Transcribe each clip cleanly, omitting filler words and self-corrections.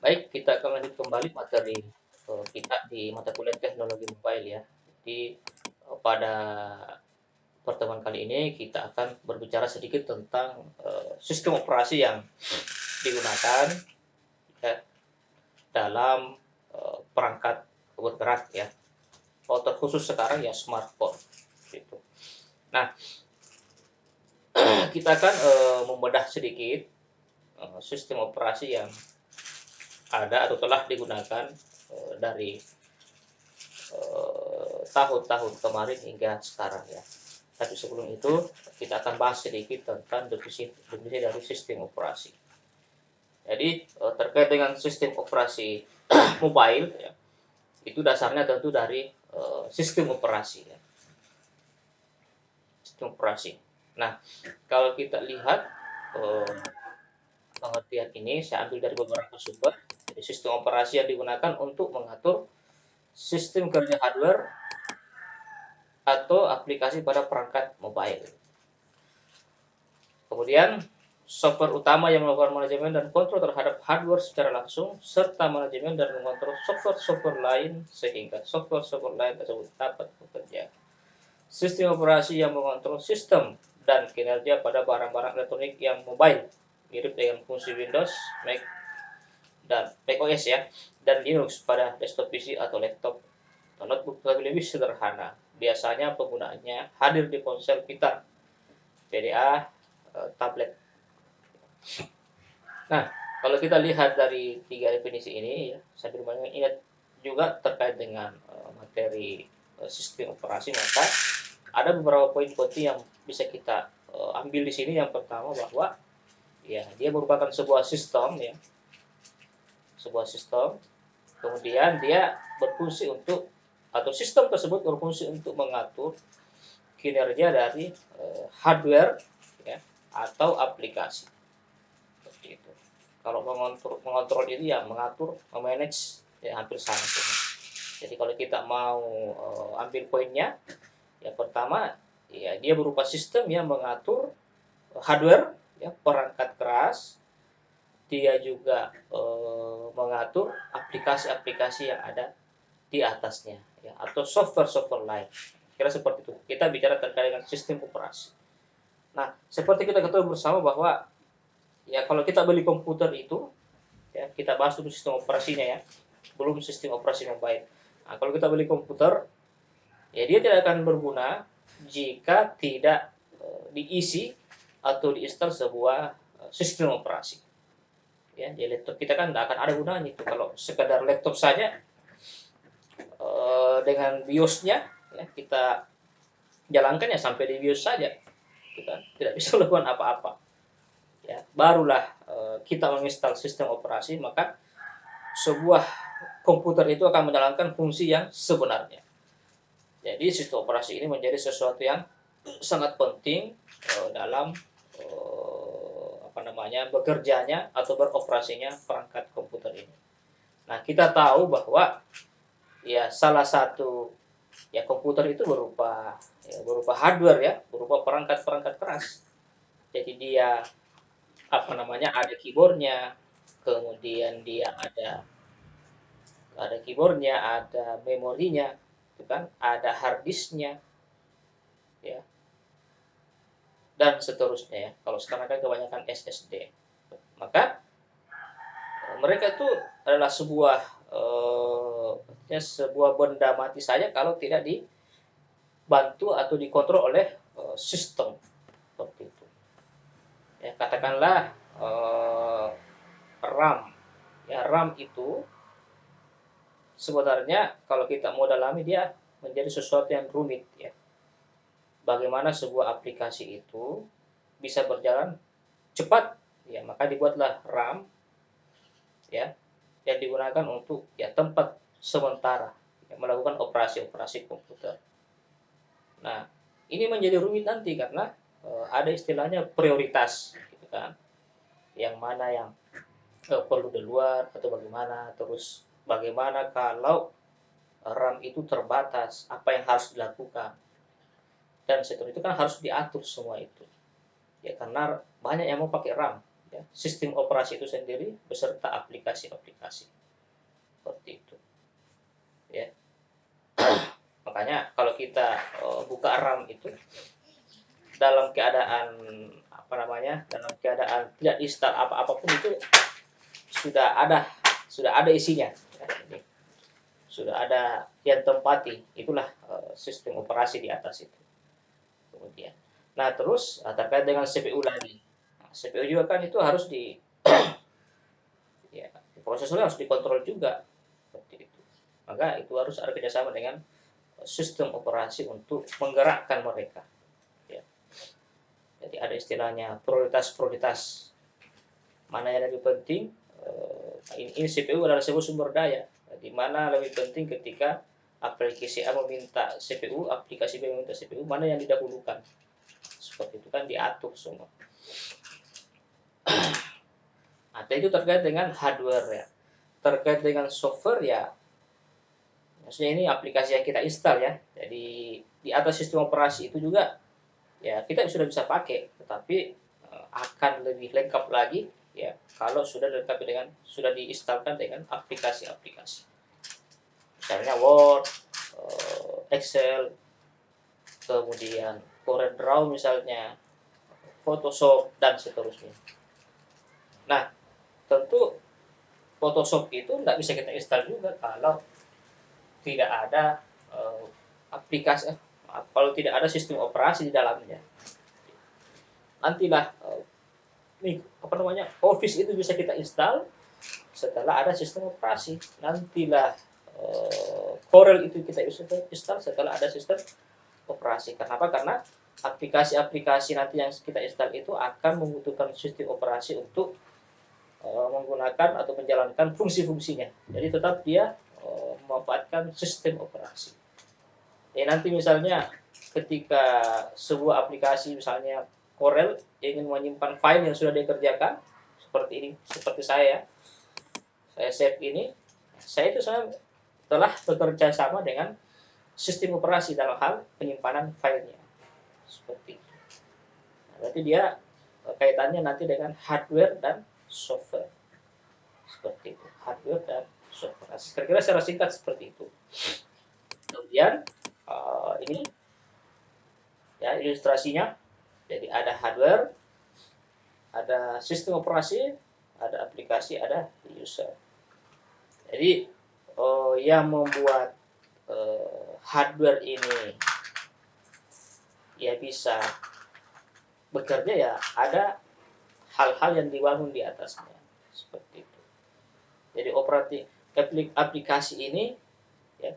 Baik, kita akan lanjut kembali materi kita di mata kuliah teknologi mobile ya. Jadi pada pertemuan kali ini kita akan berbicara sedikit tentang sistem operasi yang digunakan ya, dalam perangkat bergerak ya. Oh, terkhusus sekarang ya smartphone gitu. Nah, kita akan membedah sedikit sistem operasi yang ada atau telah digunakan dari tahun-tahun kemarin hingga sekarang ya. Tapi sebelum itu kita akan bahas sedikit tentang definisi dari sistem operasi. Jadi terkait dengan sistem operasi mobile ya, itu dasarnya tentu dari sistem operasi ya. Sistem operasi. Nah, kalau kita lihat pengertian ini saya ambil dari beberapa sumber. Jadi sistem operasi yang digunakan untuk mengatur sistem kerja hardware atau aplikasi pada perangkat mobile. Kemudian software utama yang melakukan manajemen dan kontrol terhadap hardware secara langsung, serta manajemen dan mengontrol software-software lain sehingga software-software lain tersebut dapat bekerja. Sistem operasi yang mengontrol sistem dan kinerja pada barang-barang elektronik yang mobile, mirip dengan fungsi Windows, Mac, dan macOS ya, dan Linux pada desktop PC atau laptop atau notebook lebih sederhana. Biasanya penggunaannya hadir di ponsel pintar, PDA, tablet. Nah, kalau kita lihat dari tiga definisi ini ya, sambil mengingat juga terkait dengan materi sistem operasi, maka ada beberapa poin penting yang bisa kita ambil di sini. Yang pertama bahwa ya dia merupakan sebuah sistem ya, sebuah sistem. Kemudian dia berfungsi untuk atau sistem tersebut berfungsi untuk mengatur kinerja dari hardware ya atau aplikasi. Seperti itu. Kalau mengontrol ini ya mengatur, memanage ya hampir sama semua. Jadi kalau kita mau ambil poinnya, yang pertama ya dia berupa sistem yang mengatur hardware ya perangkat keras. Dia juga mengatur aplikasi-aplikasi yang ada di atasnya ya atau software-software lain. Kira seperti itu. Kita bicara terkait dengan sistem operasi. Nah, seperti kita ketahui bersama bahwa ya kalau kita beli komputer itu ya kita bahas dulu sistem operasinya ya, belum sistem operasi mobile. Nah, kalau kita beli komputer ya dia tidak akan berguna jika tidak diisi atau diinstal sebuah sistem operasi. Ya, di laptop kita kan tidak akan ada gunanya itu kalau sekedar laptop saja dengan BIOS-nya ya, kita jalankan ya sampai di BIOS saja, kita tidak bisa melakukan apa-apa. Ya, barulah kita menginstal sistem operasi, maka sebuah komputer itu akan menjalankan fungsi yang sebenarnya. Jadi sistem operasi ini menjadi sesuatu yang sangat penting dalam bekerjanya atau beroperasinya perangkat komputer ini. Nah, kita tahu bahwa ya salah satu ya komputer itu berupa hardware ya, berupa perangkat-perangkat keras. Jadi dia ada keyboardnya, kemudian dia ada keyboardnya, ada memorinya, itu kan, ada hard disknya, ya, dan seterusnya ya. Kalau sekarang kan kebanyakan SSD. Maka mereka itu adalah sebuah benda mati saja kalau tidak dibantu atau dikontrol oleh sistem seperti itu. Ya, katakanlah RAM. Ya, RAM itu sebenarnya kalau kita mau dalami dia menjadi sesuatu yang rumit ya. Bagaimana sebuah aplikasi itu bisa berjalan cepat ya, maka dibuatlah RAM ya yang digunakan untuk ya tempat sementara ya, melakukan operasi-operasi komputer. Nah, ini menjadi rumit nanti karena ada istilahnya prioritas gitu kan. Yang mana yang perlu duluan atau bagaimana, terus bagaimana kalau RAM itu terbatas, apa yang harus dilakukan, dan seterusnya itu kan harus diatur semua itu ya karena banyak yang mau pakai RAM ya, sistem operasi itu sendiri beserta aplikasi-aplikasi seperti itu ya. Makanya kalau kita buka RAM itu dalam keadaan dalam keadaan tidak install apapun itu sudah ada isinya ya. Jadi, sudah ada yang tempati, itulah sistem operasi di atas itu. Kemudian, nah terus terkait dengan CPU lagi, CPU juga kan itu harus ya, prosesornya harus dikontrol juga seperti itu. Maka itu harus ada kerjasama dengan sistem operasi untuk menggerakkan mereka. Ya. Jadi ada istilahnya prioritas-prioritas, mana yang lebih penting. Ini CPU adalah sebuah sumber daya, di mana lebih penting ketika aplikasi A meminta CPU, aplikasi B meminta CPU, mana yang didahulukan. Seperti itu kan diatur semua. Nah, itu terkait dengan hardware ya. Terkait dengan software ya, maksudnya ini aplikasi yang kita install ya. Jadi di atas sistem operasi itu juga ya kita sudah bisa pakai, tetapi akan lebih lengkap lagi ya kalau sudah diinstalkan dengan aplikasi-aplikasi. Misalnya Word, Excel, kemudian CorelDRAW misalnya, Photoshop dan seterusnya. Nah, tentu Photoshop itu nggak bisa kita install juga kalau tidak ada aplikasi, kalau tidak ada sistem operasi di dalamnya. Nantilah Office itu bisa kita install setelah ada sistem operasi. Nantilah Corel itu kita install setelah ada sistem operasi. Kenapa? Karena aplikasi-aplikasi nanti yang kita install itu akan membutuhkan sistem operasi untuk menggunakan atau menjalankan fungsi-fungsinya. Jadi tetap dia memanfaatkan sistem operasi. Nanti misalnya ketika sebuah aplikasi misalnya Corel ingin menyimpan file yang sudah dikerjakan seperti ini, seperti saya save ini, saya telah bekerja sama dengan sistem operasi dalam hal penyimpanan filenya seperti itu. Nah, berarti dia kaitannya nanti dengan hardware dan software seperti itu, hardware dan software. Kira-kira secara singkat seperti itu. Kemudian ini ya ilustrasinya. Jadi ada hardware, ada sistem operasi, ada aplikasi, ada user. Jadi yang membuat hardware ini ya bisa bekerja ya ada hal-hal yang dibangun di atasnya seperti itu. Jadi aplikasi ini ya,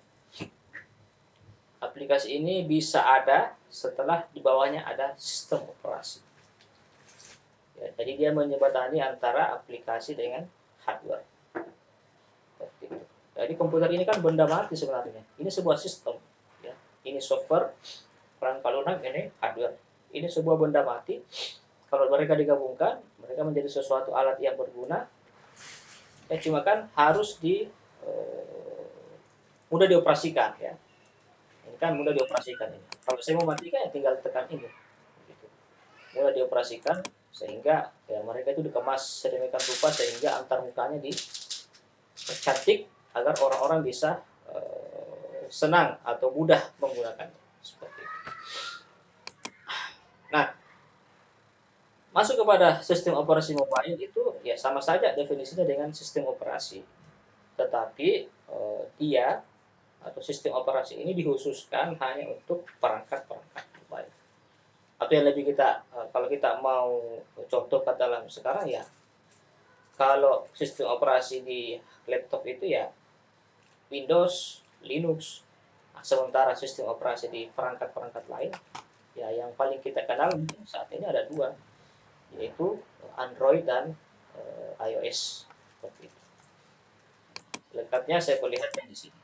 aplikasi ini bisa ada setelah di bawahnya ada sistem operasi. Ya, jadi dia menjembatani antara aplikasi dengan hardware. Seperti itu. Jadi komputer ini kan benda mati sebenarnya. Ini sebuah sistem. Ya. Ini software, peran lunak ini hardware. Ini sebuah benda mati. Kalau mereka digabungkan, mereka menjadi sesuatu alat yang berguna. Ya, cuma kan harus mudah dioperasikan ya. Ini kan mudah dioperasikan ini. Kalau saya mau matikan ya tinggal tekan ini. Gitu. Mudah dioperasikan sehingga ya mereka itu dikemas sedemikian rupa sehingga antar mukanya dicantik agar orang-orang bisa senang atau mudah menggunakannya seperti itu. Nah, masuk kepada sistem operasi mobile itu ya sama saja definisinya dengan sistem operasi, tetapi dia atau sistem operasi ini dikhususkan hanya untuk perangkat-perangkat mobile. Atau yang lebih kalau kita mau contohkan dalam sekarang ya, kalau sistem operasi di laptop itu ya Windows, Linux. Sementara sistem operasi di perangkat-perangkat lain ya yang paling kita kenal mungkin saat ini ada dua, yaitu Android dan iOS seperti itu. Lengkapnya saya perlihatkan di sini.